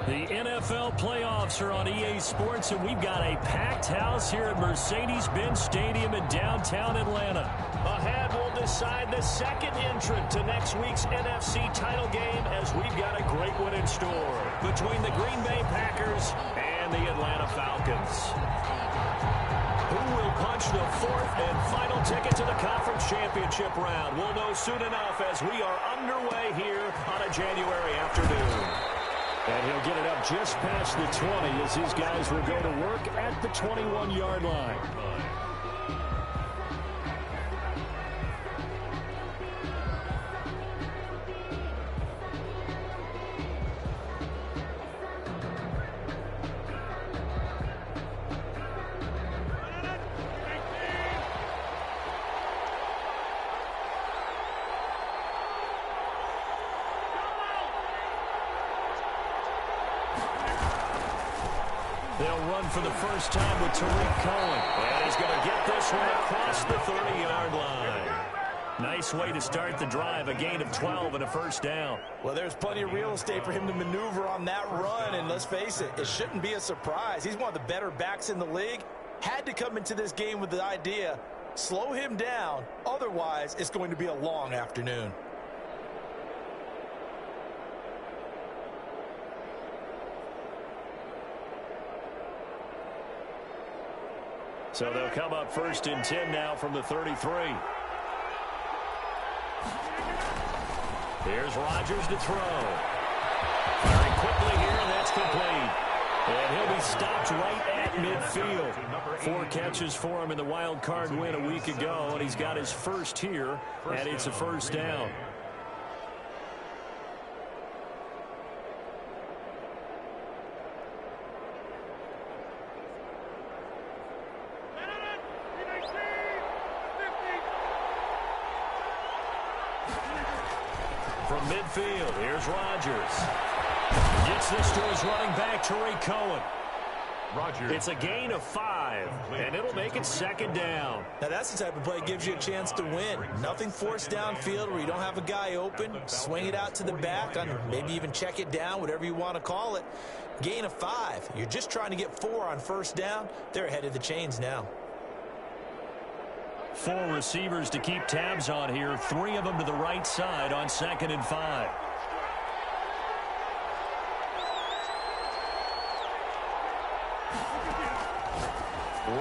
The NFL playoffs are on EA Sports, and we've got a packed house here at Mercedes-Benz Stadium in downtown Atlanta. Ahead, we'll decide the second entrant to next week's NFC title game, as we've got a great one in store between the Green Bay Packers and the Atlanta Falcons. Who will punch the fourth and final ticket to the conference championship round? We'll know soon enough as we are underway here on a January afternoon. And he'll get it up just past the 20 as his guys will go to work at the 21-yard line. They'll run for the first time with Tariq Cohen. And he's going to get this one across the 30-yard line. Nice way to start the drive, a gain of 12 and a first down. Well, there's plenty of real estate for him to maneuver on that run, and let's face it, it shouldn't be a surprise. He's one of the better backs in the league. Had to come into this game with the idea, slow him down, otherwise it's going to be a long afternoon. So they'll come up first and 10 now from the 33. Here's Rodgers to throw. Very quickly here, and that's complete. And he'll be stopped right at midfield. 4 catches for him in the wild card win a week ago, and he's got his first here, and it's a first down. From midfield, here's Rodgers. Gets this to his running back, Tariq Cohen. Rodgers. It's a gain of 5, and it'll make it second down. Now, that's the type of play that gives you a chance to win. Nothing forced downfield where you don't have a guy open. Swing it out to the back, maybe even check it down, whatever you want to call it. Gain of 5. You're just trying to get 4 on first down. They're ahead of the chains now. 4 receivers to keep tabs on here. 3 of them to the right side on 2nd and 5.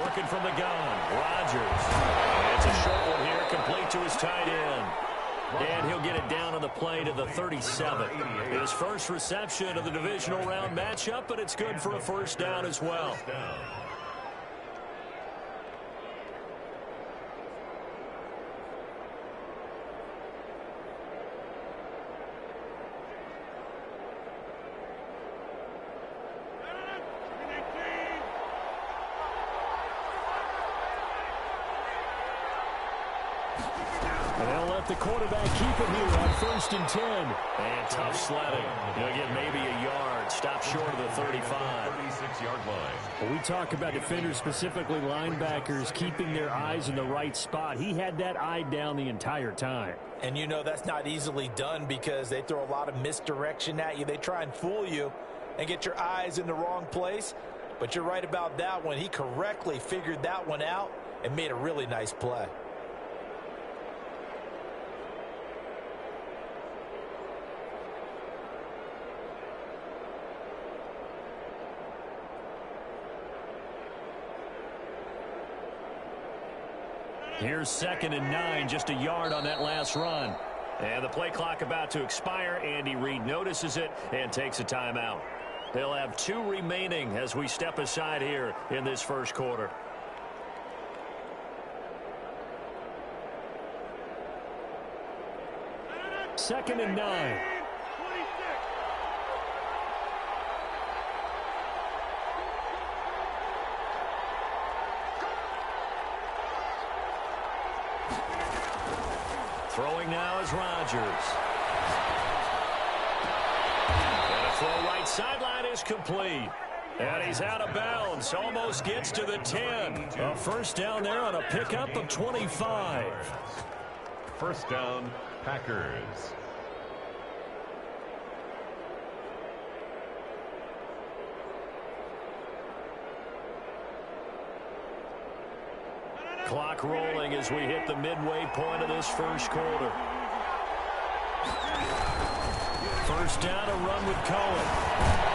Working from the gun, Rodgers. It's a short one here, complete to his tight end. And he'll get it down on the play to the 37. His first reception of the divisional round matchup, but it's good for a first down as well. And they'll let the quarterback keep it here on 1st and 10. And tough sledding. He'll get maybe a yard. Stop short of the 35. 36-yard line. Well, we talk about defenders, specifically linebackers, keeping their eyes in the right spot. He had that eye down the entire time. And you know that's not easily done because they throw a lot of misdirection at you. They try and fool you and get your eyes in the wrong place. But you're right about that one. He correctly figured that one out and made a really nice play. Here's 2nd and 9, just a yard on that last run. And the play clock about to expire. Andy Reid notices it and takes a timeout. They'll have 2 remaining as we step aside here in this first quarter. Second and 9. Throwing now is Rodgers. And a throw right sideline is complete. And he's out of bounds. Almost gets to the 10. A first down there on a pickup of 25. First down, Packers. Clock rolling as we hit the midway point of this first quarter. First down, a run with Cohen.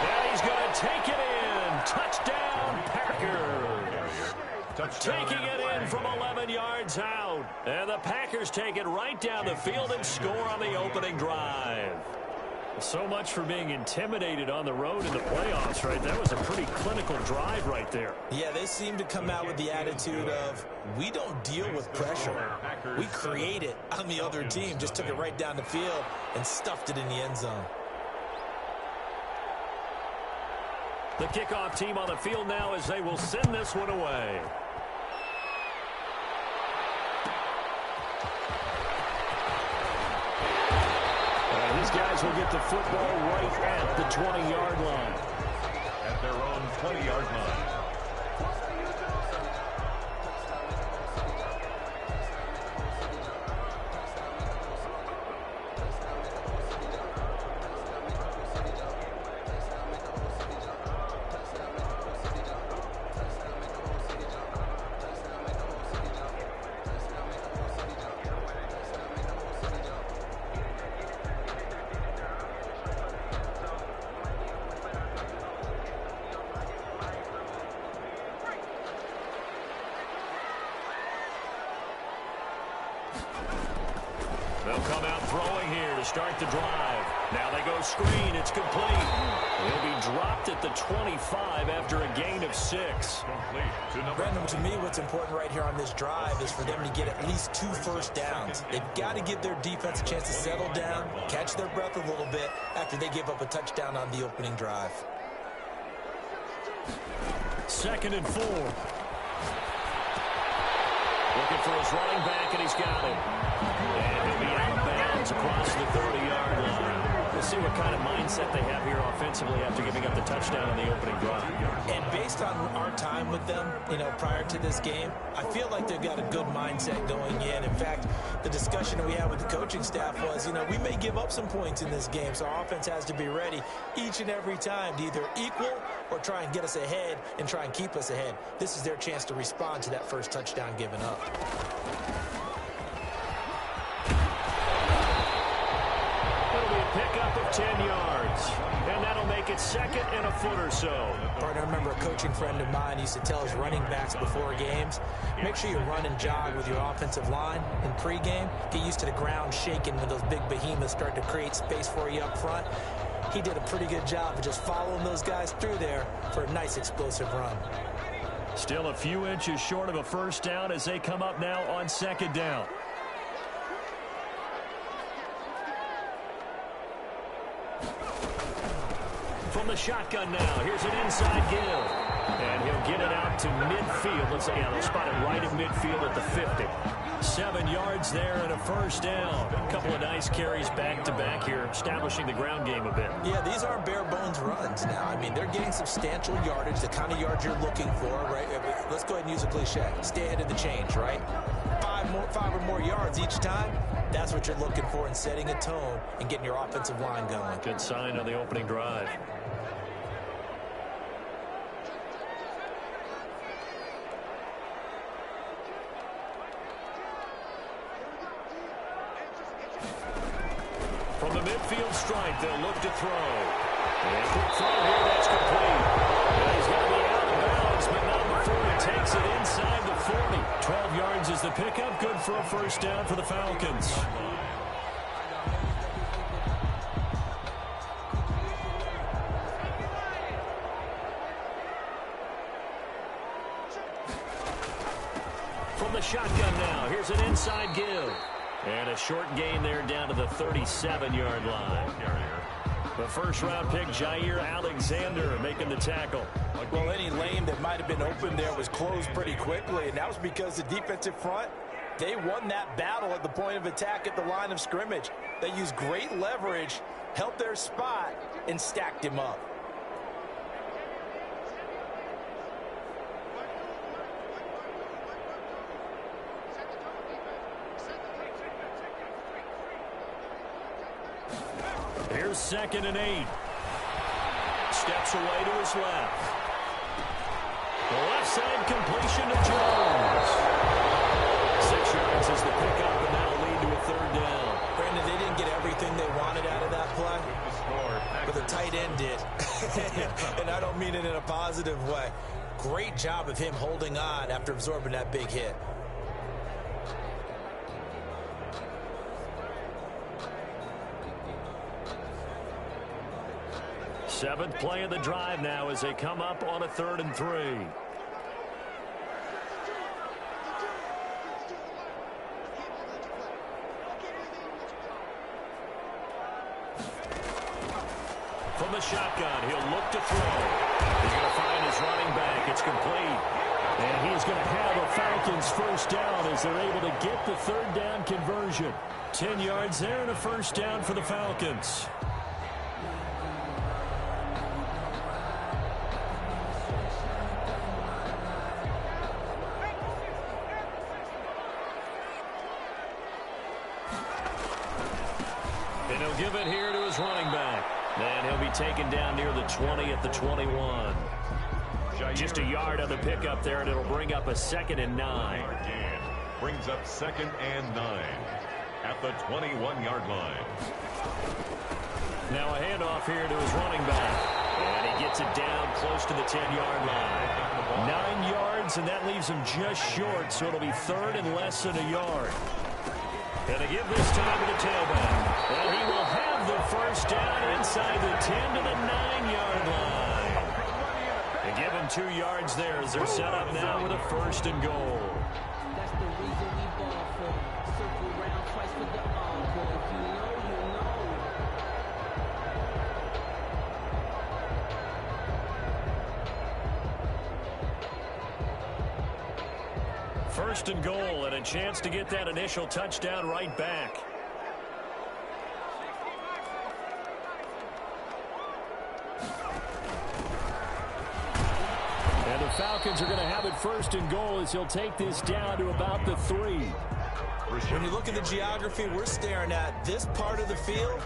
And he's going to take it in. Touchdown, Packers. Taking it in from 11 yards out. And the Packers take it right down the field and score on the opening drive. So much for being intimidated on the road in the playoffs, right? That was a pretty clinical drive right there. Yeah, they seem to come out with the attitude of, we don't deal with pressure. We create it on the other team. Just took it right down the field and stuffed it in the end zone. The kickoff team on the field now as they will send this one away. These guys will get the football right at the 20-yard line. At their own 20-yard line. They'll come out throwing here to start the drive. Now they go screen. It's complete. He'll be dropped at the 25 after a gain of 6. Brendan, to me, what's important right here on this drive is for them to get at least 2 first downs. They've got to give their defense a chance to settle down, catch their breath a little bit after they give up a touchdown on the opening drive. 2nd and 4. Looking for his running back, and he's got it. And he'll be out of bounds across the 30-yard line. We'll see what kind of mindset they have here offensively after giving up the touchdown on the opening drive. And based on our time with them, prior to this game, I feel like they've got a good mindset going in. In fact, the discussion we had with the coaching staff was, we may give up some points in this game, so our offense has to be ready each and every time to either equal or try and get us ahead and try and keep us ahead. This is their chance to respond to that first touchdown given up. It'll be a pickup of 10 yards. And that'll make it 2nd and a foot or so. Partner, I remember a coaching friend of mine used to tell his running backs before games, make sure you run and jog with your offensive line in pregame. Get used to the ground shaking when those big behemoths start to create space for you up front. He did a pretty good job of just following those guys through there for a nice explosive run. Still a few inches short of a first down as they come up now on 2nd down. From the shotgun now, here's an inside give. And he'll get it out to midfield. Let's say, they'll spot it right at midfield at the 50. 7 yards there and a first down. A couple of nice carries back-to-back here, establishing the ground game a bit. Yeah, these aren't bare-bones runs now. They're getting substantial yardage, the kind of yards you're looking for, right? Let's go ahead and use a cliche. Stay ahead of the change, right? 5 or more yards each time. That's what you're looking for in setting a tone and getting your offensive line going. Good sign on the opening drive. From the midfield stripe, they'll look to throw. And a quick throw here, that's complete. And he's going to be out of bounds, but not before he takes it inside the 40. 12 yards is the pickup. Good for a first down for the Falcons. From the shotgun now, here's an inside give. And a short gain there down to the 37-yard line. The first-round pick, Jair Alexander, making the tackle. Well, any lane that might have been open there was closed pretty quickly, and that was because the defensive front, they won that battle at the point of attack at the line of scrimmage. They used great leverage, held their spot, and stacked him up. Here's 2nd and 8. Steps away to his left. The left side completion to Jones. uses the pickup, and that'll lead to a third down. Brandon, they didn't get everything they wanted out of that play, but the tight end did. And I don't mean it in a positive way. Great job of him holding on after absorbing that big hit. Seventh play of the drive now as they come up on a 3rd and 3. From the shotgun, he'll look to throw. He's going to find his running back. It's complete. And he's going to have a Falcons first down as they're able to get the 3rd down conversion. 10 yards there and a first down for the Falcons. And he'll give it here to his running back. And he'll be taken down near the 20 at the 21. Just a yard on the pickup there, and it'll bring up a 2nd and 9. Brings up 2nd and 9 at the 21-yard line. Now a handoff here to his running back. And he gets it down close to the 10-yard line. 9 yards, and that leaves him just short, so it'll be 3rd and less than a yard. And to give this time to the tailback. And he will have the first down inside the 10 to the 9-yard line. And give him 2 yards there as they're set up now with a 1st and goal. That's the reason we ball for. Circle round twice for the encore. If you know, you know. 1st and goal, and a chance to get that initial touchdown right back. And the Falcons are going to have it 1st and goal as he'll take this down to about the 3. When you look at the geography we're staring at, this part of the field,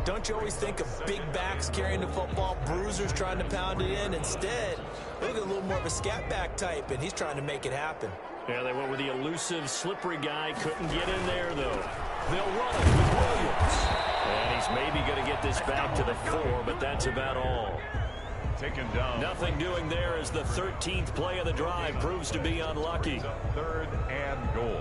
don't you always think of big backs carrying the football, bruisers trying to pound it in? Instead, look at a little more of a scat back type, and he's trying to make it happen. Yeah, they went with the elusive, slippery guy. Couldn't get in there, though. They'll run it with Williams. And he's maybe going to get this back to the 4, but that's about all. Taken down. Nothing doing there as the 13th play of the drive proves to be unlucky. 3rd and goal.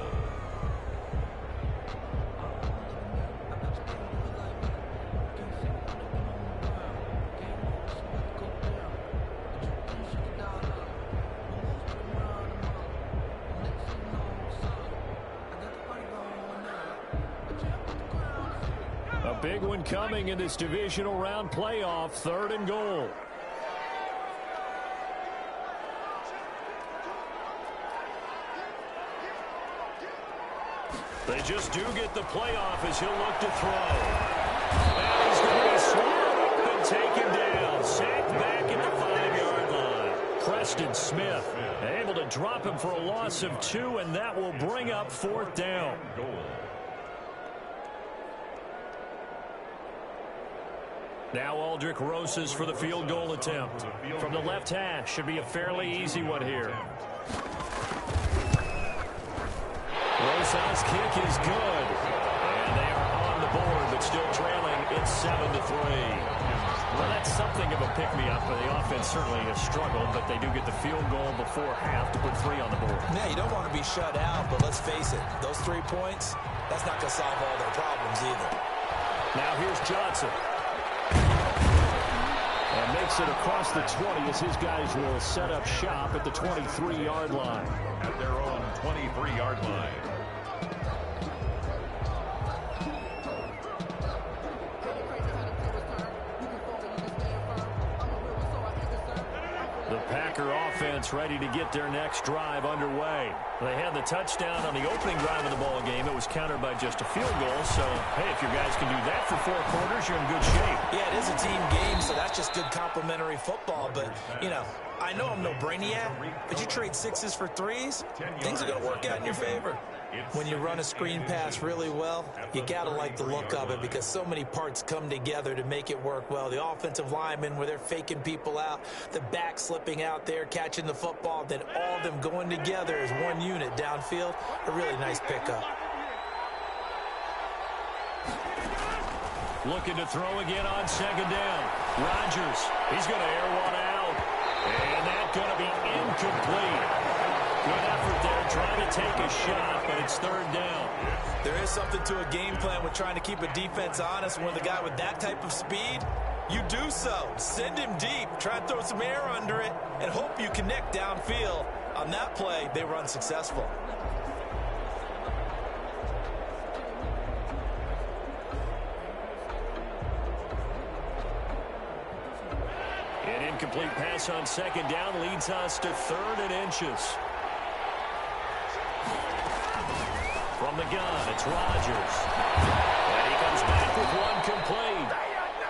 A big one coming in this divisional round playoff, 3rd and goal. They just do get the playoff as he'll look to throw. And he's going to be swamped and taken down. Sacked back at the 5-yard line. Preston Smith able to drop him for a loss of 2, and that will bring up 4th down. Now Aldrich Rosas for the field goal attempt. From the left hash, should be a fairly easy one here. Rosas' kick is good. And they are on the board, but still trailing. It's 7-3. Well, that's something of a pick-me-up. The offense certainly has struggled, but they do get the field goal before half to put 3 on the board. Yeah, you don't want to be shut out, but let's face it, those 3 points, that's not going to solve all their problems either. Now here's Johnson. And makes it across the 20 as his guys will set up shop at the 23-yard line. At their own 23-yard line. The Packer offense ready to get their next drive underway. They had the touchdown on the opening drive of the ball game. It was countered by just a field goal. So, hey, if your guys can do that for 4 quarters, you're in good shape. Yeah, it is a team game, so that's just good complimentary football. But, you know, I know I'm no brainiac, but you trade 6s for 3s, things are going to work out in your favor. When you run a screen pass really well, you got to like the look of it because so many parts come together to make it work well. The offensive linemen, where they're faking people out, the back slipping out there, catching the football, then all of them going together as one unit downfield. A really nice pickup. Looking to throw again on second down. Rodgers, he's going to air one out. And that's going to be incomplete. Good effort there, trying to take a shot, but it's third down. There is something to a game plan with trying to keep a defense honest. When the guy with that type of speed, you do so. Send him deep, try and throw some air under it, and hope you connect downfield. On that play, they were unsuccessful. An incomplete pass on second down leads us to 3rd and inches. From the gun, it's Rodgers. And he comes back with one complete.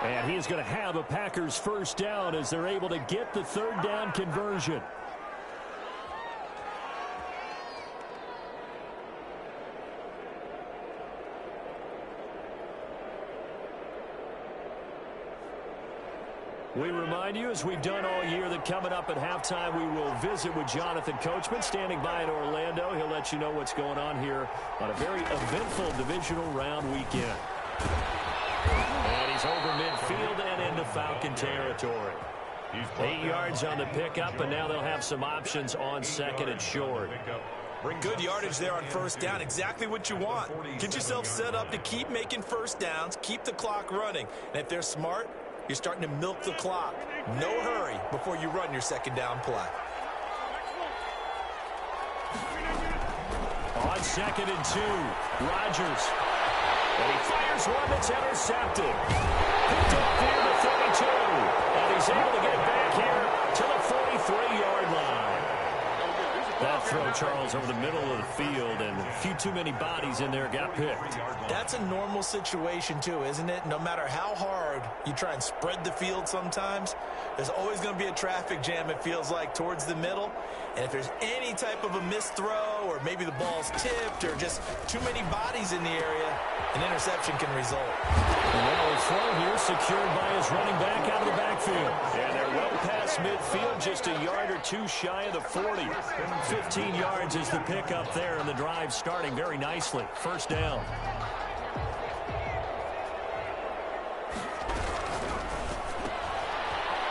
And he is going to have a Packers first down as they're able to get the 3rd down conversion. We remind you, as we've done all year, that coming up at halftime, we will visit with Jonathan Coachman, standing by in Orlando. He'll let you know what's going on here on a very eventful divisional round weekend. And he's over midfield and into Falcon territory. 8 yards on the pickup, and now they'll have some options on 2nd and short. Good yardage there on first down. Exactly what you want. Get yourself set up to keep making first downs, keep the clock running. And if they're smart, you're starting to milk the clock. No hurry before you run your 2nd down play. On 2nd and 2, Rodgers. And he fires one that's intercepted. Picked up near the 32. And he's able to get it back here to the 43-yard line. That throw, Charles, over the middle of the field, and a few too many bodies in there got picked. That's a normal situation, too, isn't it? No matter how hard you try and spread the field sometimes, there's always going to be a traffic jam, it feels like, towards the middle. And if there's any type of a missed throw, or maybe the ball's tipped, or just too many bodies in the area, an interception can result. And now a throw here secured by his running back out of the backfield. And they're well past midfield, just a yard or two shy of the 40. 15 yards is the pickup there, and the drive starting very nicely. First down.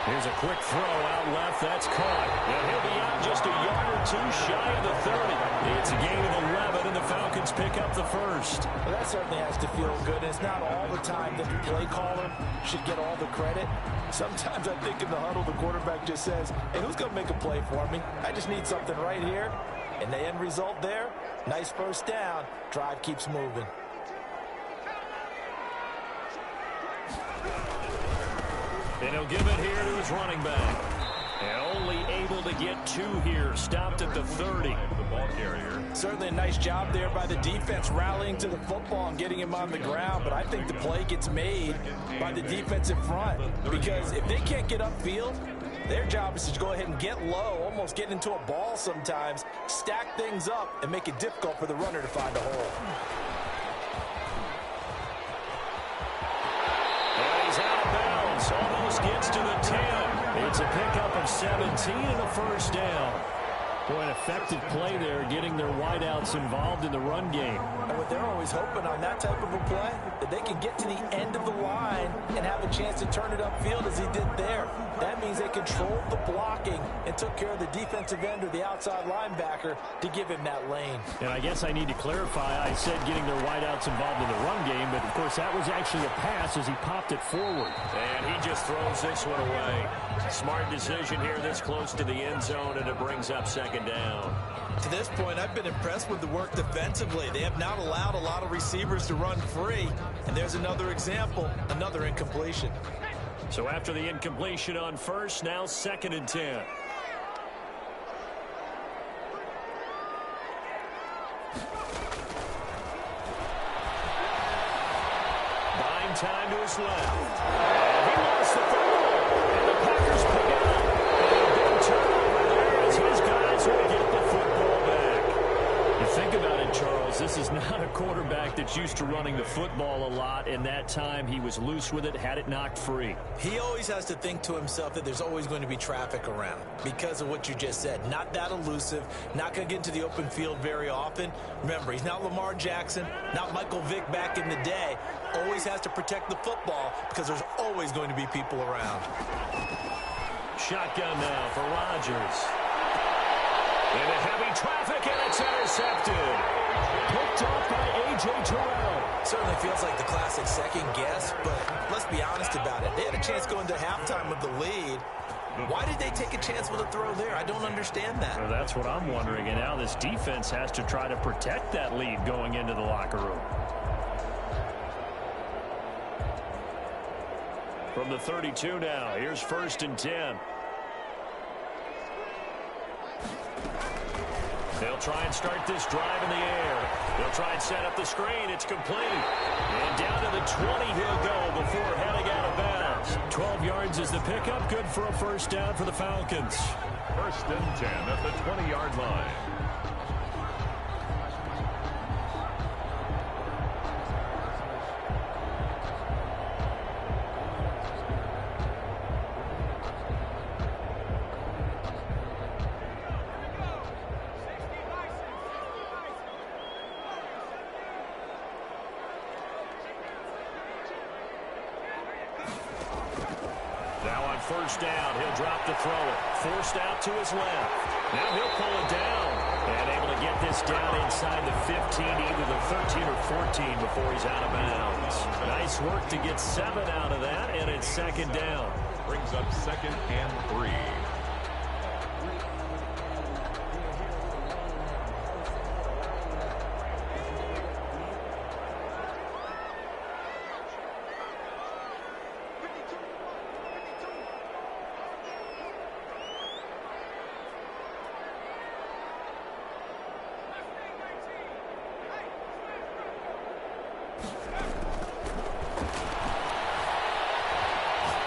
Here's a quick throw out left. That's caught. And he'll be out just a yard or two shy of the 30. It's a gain of 11, and the Falcons pick up the first. Well, that certainly has to feel good. And it's not all the time that the play caller should get all the credit. Sometimes I think in the huddle, the quarterback just says, hey, who's going to make a play for me? I just need something right here. And the end result there, nice first down. Drive keeps moving. And he'll give it here to his running back. And only able to get 2 here. Stopped at the 30. The ball carrier. Certainly a nice job there by the defense, rallying to the football and getting him on the ground. But I think the play gets made by the defensive front. Because if they can't get upfield, their job is to go ahead and get low, almost get into a ball sometimes, stack things up, and make it difficult for the runner to find a hole. Almost gets to the 10. It's a pickup of 17 and a first down. Boy, an effective play there, getting their wideouts involved in the run game. And what they're always hoping on that type of a play, that they can get to the end of the line and have a chance to turn it upfield as he did there. That means they controlled the blocking and took care of the defensive end or the outside linebacker to give him that lane. And I guess I need to clarify, I said getting their wideouts involved in the run game, but of course that was actually a pass as he popped it forward. And he just throws this one away. Smart decision here this close to the end zone, and it brings up second down. To this point, I've been impressed with the work defensively. They have not allowed a lot of receivers to run free. And there's another example, another incompletion. So after the incompletion on first, now 2nd and 10. Buying time to his left. And he lost the football. And the Packers pick it up. And a big turnover there as his guys will get the football back. You think about it, Charles. This quarterback that's used to running the football a lot, and that time he was loose with it, had it knocked free. He always has to think to himself that there's always going to be traffic around because of what you just said. Not that elusive, not going to get into the open field very often. Remember, he's not Lamar Jackson, not Michael Vick back in the day. Always has to protect the football because there's always going to be people around. Shotgun now for Rodgers. Into heavy traffic, and it's intercepted. Picked off by A.J. Terrell. Certainly feels like the classic second guess, but let's be honest about it. They had a chance going to halftime with the lead. Why did they take a chance with a throw there? I don't understand that. Well, that's what I'm wondering, and now this defense has to try to protect that lead going into the locker room. From the 32 now, here's 1st and 10. They'll try and start this drive in the air. They'll try and set up the screen. It's complete. And down to the 20 he'll go before heading out of bounds. 12 yards is the pickup. Good for a first down for the Falcons. 1st and 10 at the 20-yard line. First down, he'll drop to throw it. Forced out to his left. Now he'll pull it down. And able to get this down inside the 15, either the 13 or 14 before he's out of bounds. Nice work to get 7 out of that, and it's 2nd down. Brings up 2nd and 3.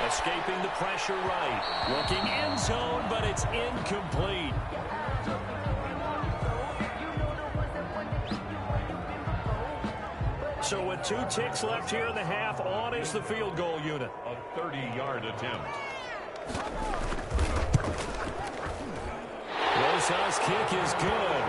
Escaping the pressure right. Looking end zone, but it's incomplete. So with 2 ticks left here in the half, on is the field goal unit. A 30-yard attempt. Rosa's kick is good.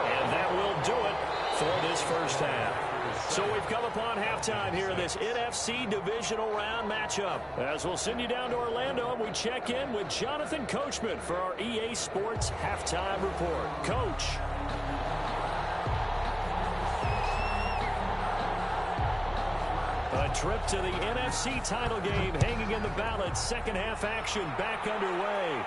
And that will do it for this first half. So we've come upon halftime here in this NFC divisional round matchup. As we'll send you down to Orlando, and we check in with Jonathan Coachman for our EA Sports Halftime Report. Coach. A trip to the NFC title game hanging in the balance. Second half action back underway.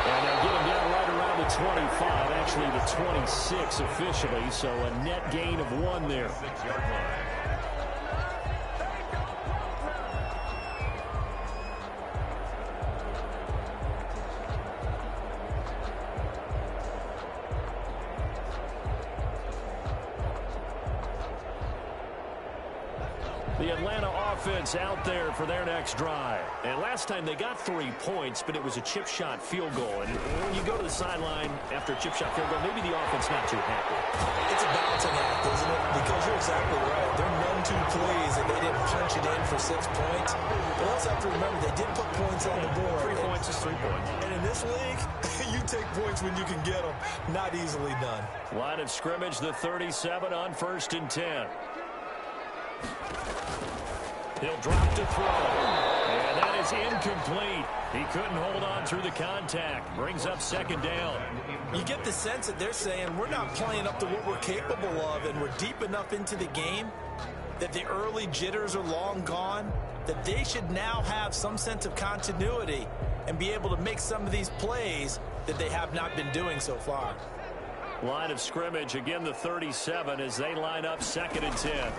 And they'll get him down right around the 25, actually the 26 officially, so a net gain of 1 there. 6-yard line. The Atlanta offense out there for their next drive. And last time they got 3 points, but it was a chip shot field goal. And when you go to the sideline after a chip shot field goal, maybe the offense not too happy. It's a balancing act, isn't it? Because you're exactly right. They're none too pleased that they didn't punch it in for 6 points. But also have to remember they did put points on the board. 3 points is 3 points. And in this league, you take points when you can get them. Not easily done. Line of scrimmage, the 37 on 1st and 10. He'll drop to throw. And that is incomplete. He couldn't hold on through the contact. Brings up 2nd down. You get the sense that they're saying we're not playing up to what we're capable of, and we're deep enough into the game that the early jitters are long gone, that they should now have some sense of continuity and be able to make some of these plays that they have not been doing so far. Line of scrimmage, again the 37 as they line up 2nd and 10.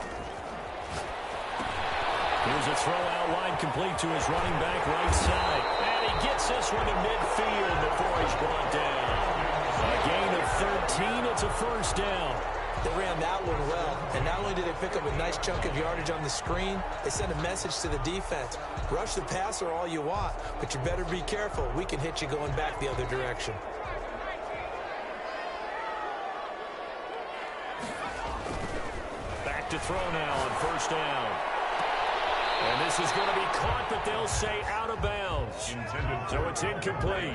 Here's a throw out wide, complete to his running back right side. And he gets this one to midfield before he's brought down. A gain of 13, it's a first down. They ran that one well, and not only did they pick up a nice chunk of yardage on the screen, they sent a message to the defense. Rush the passer all you want, but you better be careful. We can hit you going back the other direction. to throw now on first down. And this is going to be caught, but they'll say out of bounds. So it's incomplete.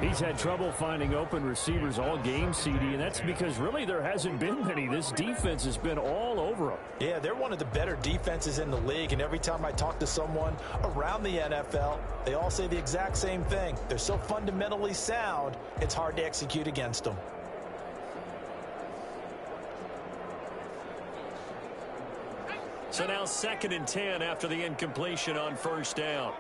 He's had trouble finding open receivers all game, CD, and that's because really there hasn't been many. This defense has been all over them. Yeah, they're one of the better defenses in the league, and every time I talk to someone around the NFL, they all say the exact same thing. They're so fundamentally sound, it's hard to execute against them. So now 2nd and 10 after the incompletion on first down.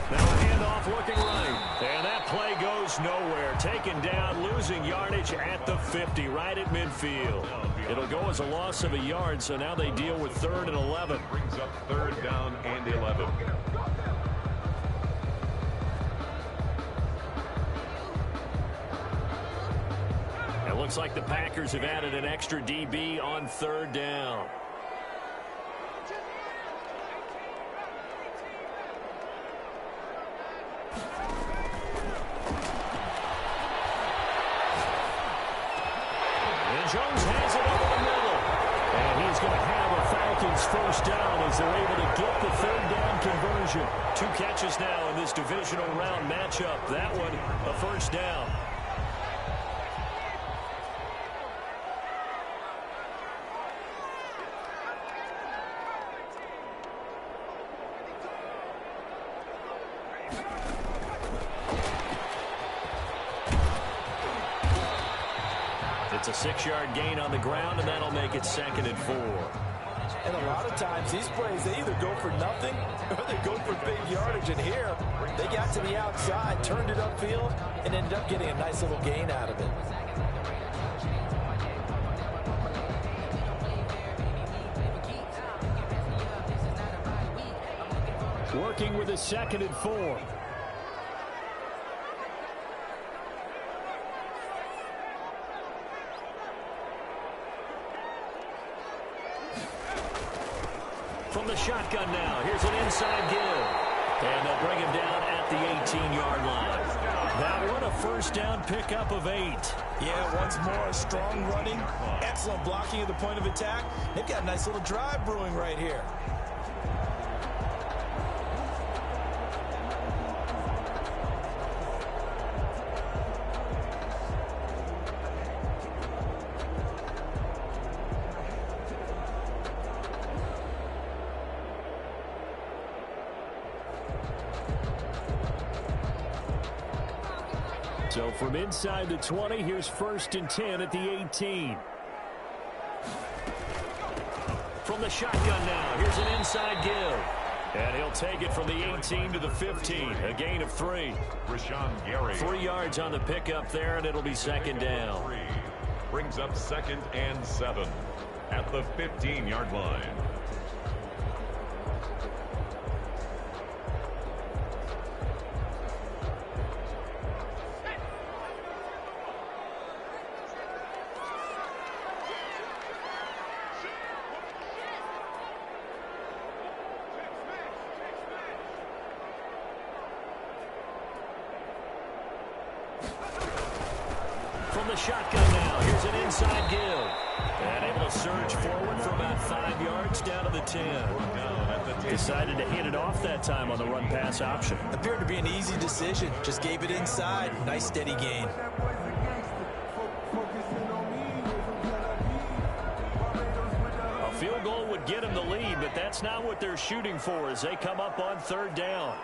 Now a handoff looking right. And that play goes nowhere. Taken down, losing yardage at the 50, right at midfield. It'll go as a loss of a yard, so now they deal with 3rd and 11. Brings up 3rd down and 11. It looks like the Packers have added an extra DB on 3rd down. And Jones has it over the middle. And he's going to have a Falcons first down as they're able to get the 3rd down conversion. 2 catches now in this divisional round matchup. That one, a first down. It's a 6-yard gain on the ground, and that'll make it 2nd and 4. And a lot of times, these plays, they either go for nothing or they go for big yardage. And here, they got to the outside, turned it upfield, and ended up getting a nice little gain out of it. Working with a 2nd and 4. From the shotgun now, here's an inside give. And they'll bring him down at the 18-yard line. That one, a first down pickup of 8. Yeah, once more, strong running, excellent blocking at the point of attack. They've got a nice little drive brewing right here. So from inside the 20, here's 1st and 10 at the 18. From the shotgun now, here's an inside give. And he'll take it from the 18 to the 15, a gain of 3. Rashawn Gary. 3 yards on the pickup there, and it'll be 2nd down. Brings up 2nd and 7 at the 15-yard line. From the shotgun now, here's an inside give. And able to surge forward for about 5 yards down to the 10. Decided to hit it off that time on the run-pass option. Appeared to be an easy decision. Just gave it inside. Nice steady gain. A field goal would get him the lead, but that's not what they're shooting for as they come up on 3rd down.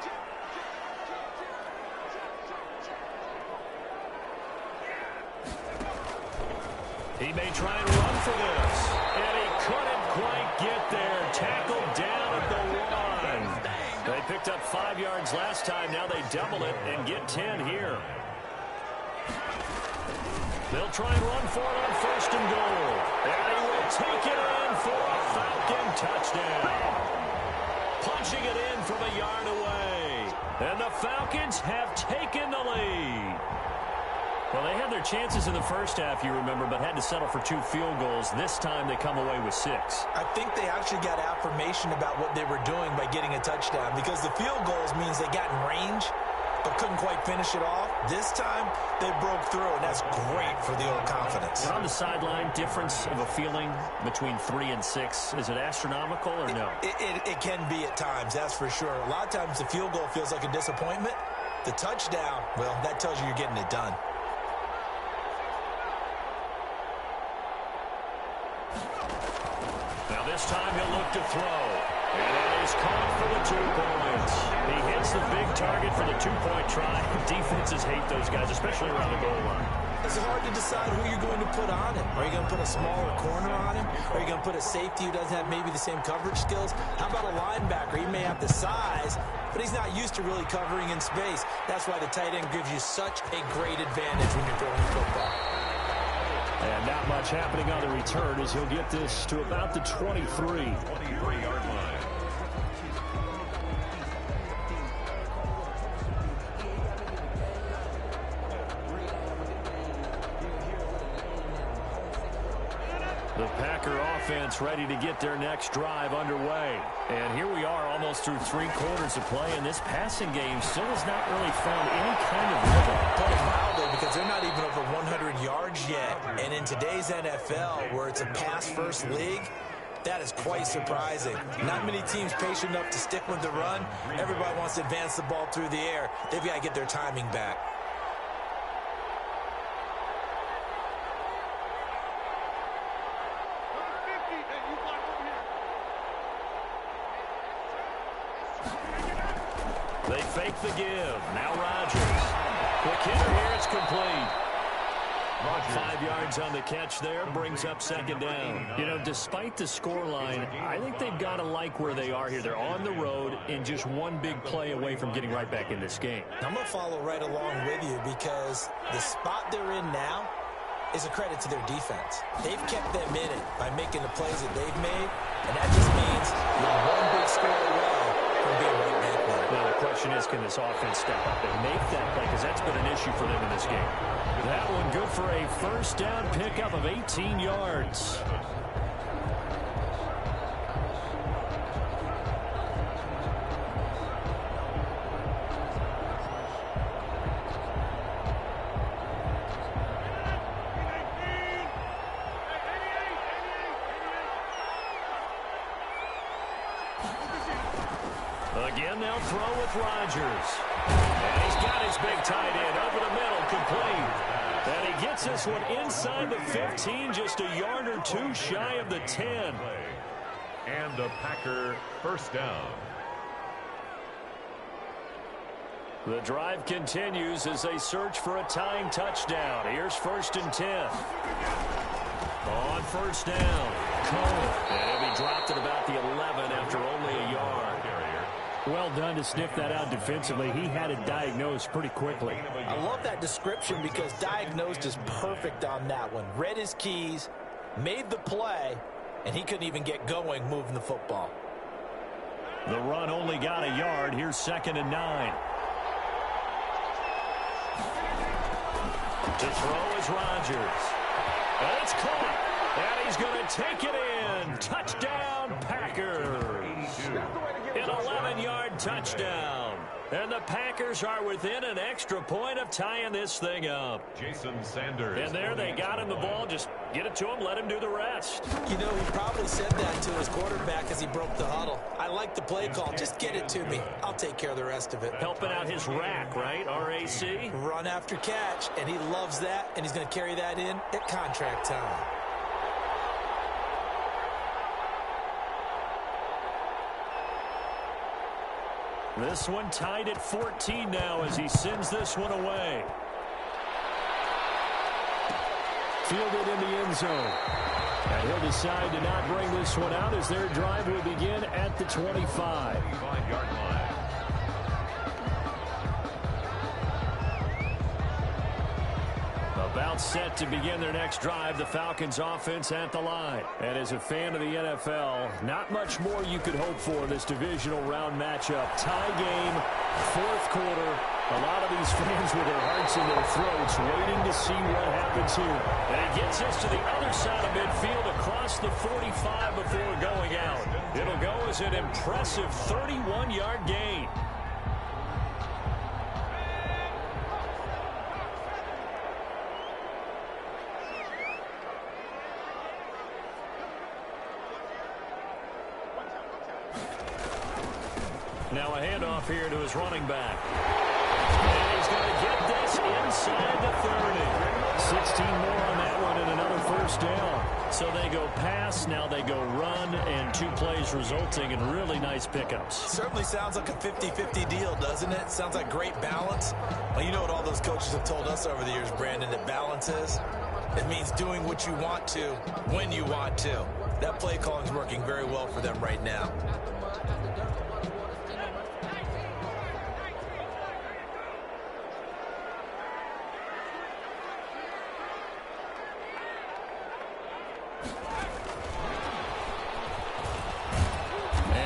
He may try and run for this. And he couldn't quite get there. Tackled down at the 1. They picked up 5 yards last time. Now they double it and get 10 here. They'll try and run for it on 1st and goal. And he will take it in for a Falcon touchdown. Punching it in from a yard away. And the Falcons have taken the lead. Well, they had their chances in the first half, you remember, but had to settle for 2 field goals. This time they come away with 6. I think they actually got affirmation about what they were doing by getting a touchdown, because the field goals means they got in range but couldn't quite finish it off. This time, they broke through, and that's great for the old confidence. And on the sideline, difference of a feeling between 3 and 6, is it astronomical or no? It can be at times, that's for sure. A lot of times the field goal feels like a disappointment. The touchdown, well, that tells you you're getting it done. Now this time he'll look to throw. And it is caught for the 2 points. He hits the big target for the 2-point try. Defenses hate those guys, especially around the goal line. It's hard to decide who you're going to put on him. Are you going to put a smaller corner on him? Are you going to put a safety who doesn't have maybe the same coverage skills? How about a linebacker? He may have the size, but he's not used to really covering in space. That's why the tight end gives you such a great advantage when you're throwing the football. And not much happening on the return as he'll get this to about the 23. 23-yard line. The Packer offense ready to get their next drive underway. And here we are almost through 3 quarters of play, and this passing game still has not really found any kind of rhythm. Put it mildly, because they're not even over 100 yards yet. And in today's NFL, where it's a pass-first league, that is quite surprising. Not many teams patient enough to stick with the run. Everybody wants to advance the ball through the air. They've got to get their timing back. They fake the give. Now Rodgers. Quick hitter here. It's complete. 5 yards on the catch there. Brings up 2nd down. You know, despite the scoreline, I think they've got to like where they are here. They're on the road and just one big play away from getting right back in this game. I'm going to follow right along with you because the spot they're in now is a credit to their defense. They've kept them in it by making the plays that they've made, and that just means you're one big score away from being right back there. Now the question is, can this offense step up and make that play? Because that's been an issue for them in this game. That one good for a 1st down pickup of 18 yards. Again, they'll throw with Rodgers. And he's got his big tight end over the middle, complete. And he gets this one inside the 15, just a yard or 2 shy of the 10. And a Packer 1st down. The drive continues as they search for a tying touchdown. Here's 1st and 10. On 1st down, Cohen. And he dropped it about the 11 after only a yard. Well done to sniff that out defensively. He had it diagnosed pretty quickly. I love that description because diagnosed is perfect on that one. Read his keys, made the play, and he couldn't even get going moving the football. The run only got a yard. Here's 2nd and 9. To throw is Rodgers. And it's caught. And he's going to take it in. Touchdown, Packers. An 11-yard touchdown. And the Packers are within an extra point of tying this thing up. Jason Sanders. And there they got him the ball. Just get it to him. Let him do the rest. You know, he probably said that to his quarterback as he broke the huddle. I like the play call. Just get it to me. I'll take care of the rest of it. Helping out his rack, right? RAC. Run after catch, and he loves that, and he's going to carry that in at contract time. This one tied at 14 now as he sends this one away. Fielded in the end zone. And he'll decide to not bring this one out as their drive will begin at the 25. 25-yard line. About set to begin their next drive, the Falcons offense at the line. And as a fan of the NFL, not much more you could hope for this divisional round matchup. Tie game, 4th quarter. A lot of these fans with their hearts in their throats waiting to see what happens here. And it gets us to the other side of midfield across the 45 before going out. It'll go as an impressive 31-yard gain. Now a handoff here to his running back. And he's going to get this inside the 30. 16 more on that one and another first down. So they go pass, now they go run, and 2 plays resulting in really nice pickups. Certainly sounds like a 50-50 deal, doesn't it? Sounds like great balance. Well, you know what all those coaches have told us over the years, Brandon, that balance is? It means doing what you want to, when you want to. That play calling is working very well for them right now.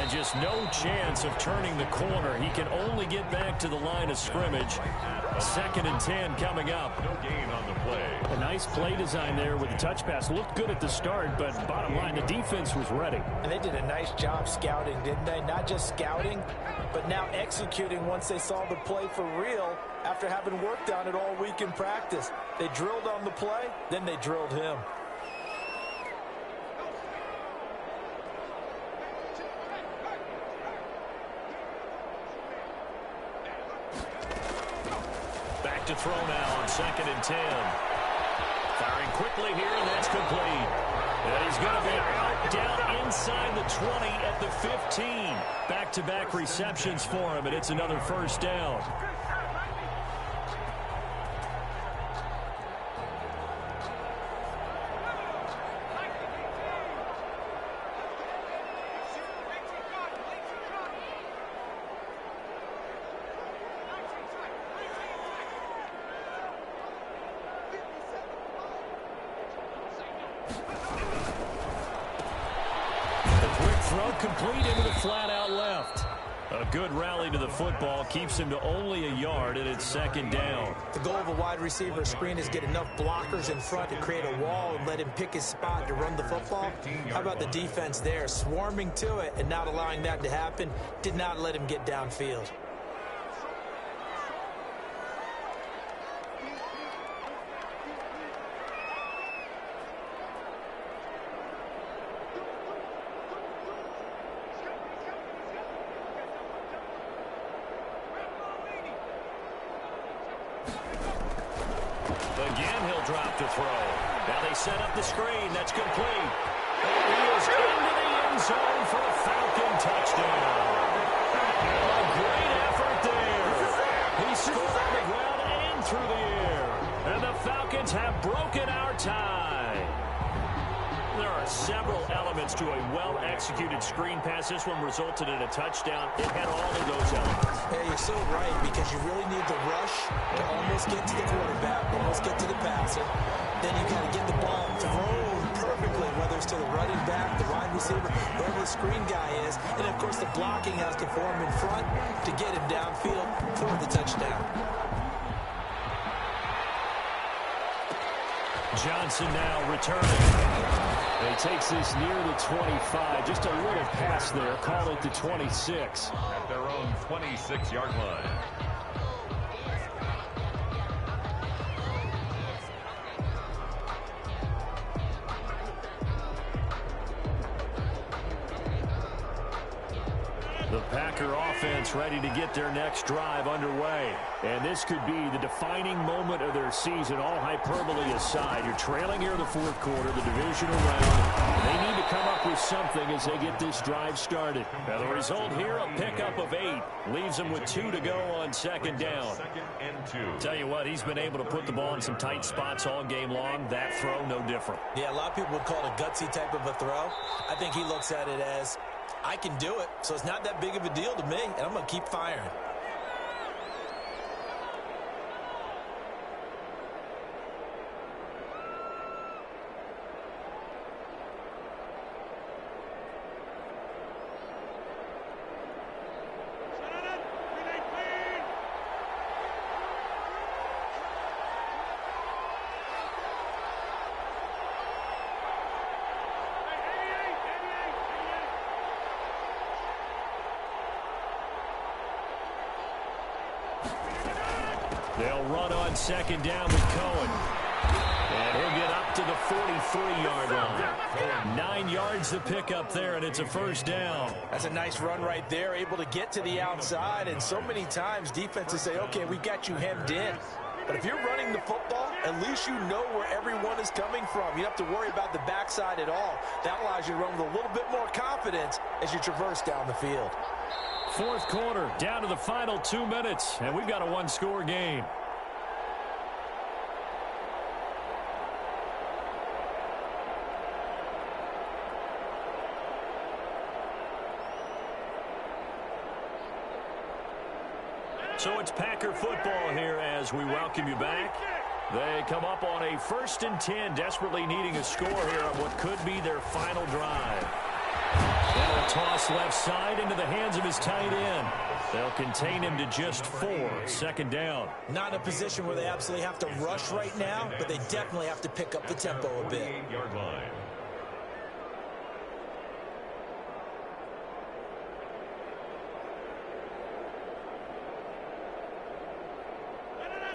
Just no chance of turning the corner. He can only get back to the line of scrimmage. 2nd and 10 coming up. No gain on the play. A nice play design there with the touch pass. Looked good at the start, but bottom line, the defense was ready. And they did a nice job scouting, didn't they? Not just scouting, but now executing once they saw the play for real after having worked on it all week in practice. They drilled on the play, then they drilled him. To throw now on 2nd and 10. Firing quickly here, and that's complete. And he's going to be out down inside the 20 at the 15. Back-to-back receptions for him, and it's another first down. Complete into the flat out left. A good rally to the football keeps him to only a yard, and it's 2nd down. The goal of a wide receiver screen is get enough blockers in front to create a wall and let him pick his spot to run the football. How about the defense there, swarming to it and not allowing that to happen? Did not let him get downfield. To throw. Now they set up the screen. That's complete. He is into the end zone for a Falcon touchdown. A great effort there. He scored on the ground and through the air. And the Falcons have broken our tie. There are several elements to a well-executed screen pass. This one resulted in a touchdown. It had all of those elements. Yeah, you're so right, because you really need the rush to almost get to the quarterback, almost get to the passer. Then you got to get the ball thrown perfectly, whether it's to the running back, the wide receiver, whoever the screen guy is. And, of course, the blocking has to form in front to get him downfield for the touchdown. Johnson now returning. He takes this near the 25. Just a little pass there. Call it the 26. At their own 26-yard line. The Packer offense ready to get their next drive underway. And this could be the defining moment of their season, all hyperbole aside. You're trailing here in the 4th quarter, the divisional round. They need to come up with something as they get this drive started. Now the result here, a pickup of 8. Leaves them with 2 to go on 2nd down. 2nd and 2. Tell you what, he's been able to put the ball in some tight spots all game long. That throw, no different. Yeah, a lot of people would call it a gutsy type of a throw. I think he looks at it as, I can do it, so it's not that big of a deal to me, and I'm going to keep firing. They'll run on 2nd down with Cohen. And he'll get up to the 43-yard line. 9 yards to pick up there, and it's a first down. That's a nice run right there, able to get to the outside. And so many times defenses say, okay, we got you hemmed in. But if you're running the football, at least you know where everyone is coming from. You don't have to worry about the backside at all. That allows you to run with a little bit more confidence as you traverse down the field. Fourth quarter, down to the final 2 minutes, and we've got a one-score game. So it's Packer football here as we welcome you back. They come up on a 1st and 10, desperately needing a score here on what could be their final drive. Now a toss left side into the hands of his tight end. They'll contain him to just 4, 2nd down. Not in a position where they absolutely have to rush right now, but they definitely have to pick up the tempo a bit. 8-yard line.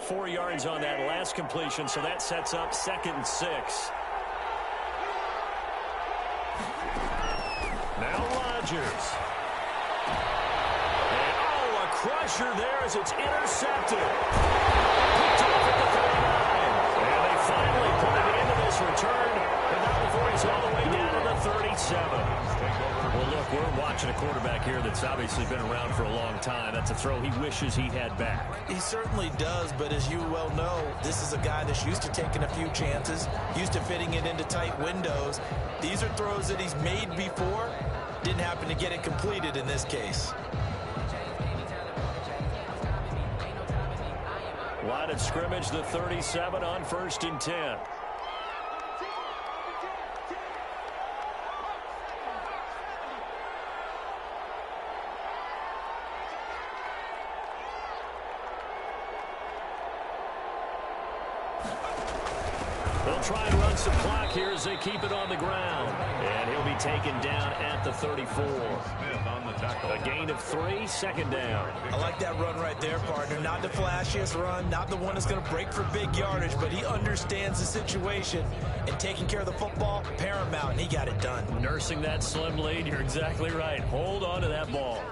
Four yards on that last completion, so that sets up 2nd and 6. Now Rodgers. And a crusher there as it's intercepted. Picked off at the 39. And they finally put it into this return, but not before he's all the way down to the 37. Well, look, we're watching a quarterback here that's obviously been around for a long time. That's a throw he wishes he had back. He certainly does, but as you well know, this is a guy that's used to taking a few chances, used to fitting it into tight windows. These are throws that he's made before. Didn't happen to get it completed in this case. Line of scrimmage, the 37 on 1st and 10. They'll try and run some clock here as they keep it on the ground. And he'll be taken down at the 34. A gain of 3, 2nd down. I like that run right there, partner. Not the flashiest run, not the one that's going to break for big yardage, but he understands the situation, and taking care of the football, paramount, and he got it done. Nursing that slim lead, you're exactly right. Hold on to that ball.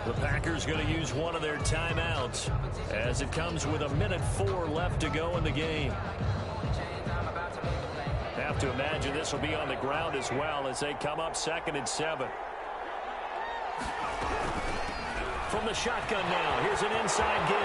The Packers going to use one of their timeouts as it comes with 1:04 left to go in the game. Have to imagine this will be on the ground as well as they come up 2nd and 7. From the shotgun now, here's an inside give.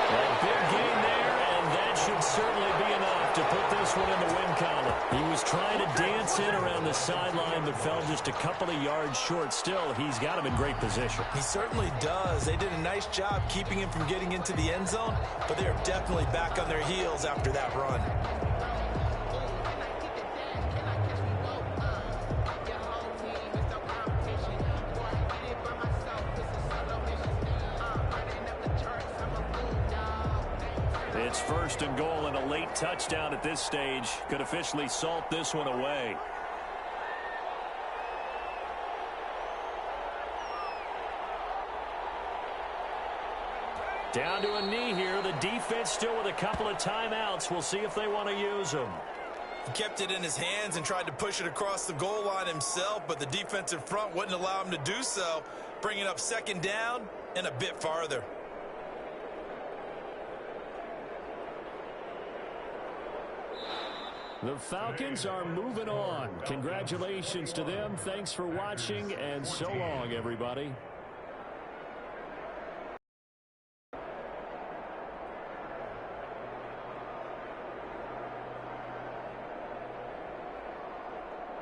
A big gain there, and that should certainly be enough to put this one in the win column. He was trying to dance in around the sideline, but fell just a couple of yards short. Still, he's got him in great position. He certainly does. They did a nice job keeping him from getting into the end zone, but they're definitely back on their heels after that run. It's 1st and goal, and a late touchdown at this stage could officially salt this one away. Down to a knee here. The defense still with a couple of timeouts. We'll see if they want to use them. He kept it in his hands and tried to push it across the goal line himself, but the defensive front wouldn't allow him to do so, bringing up 2nd down and a bit farther. The Falcons are moving on. Congratulations to them. Thanks for watching, and so long, everybody.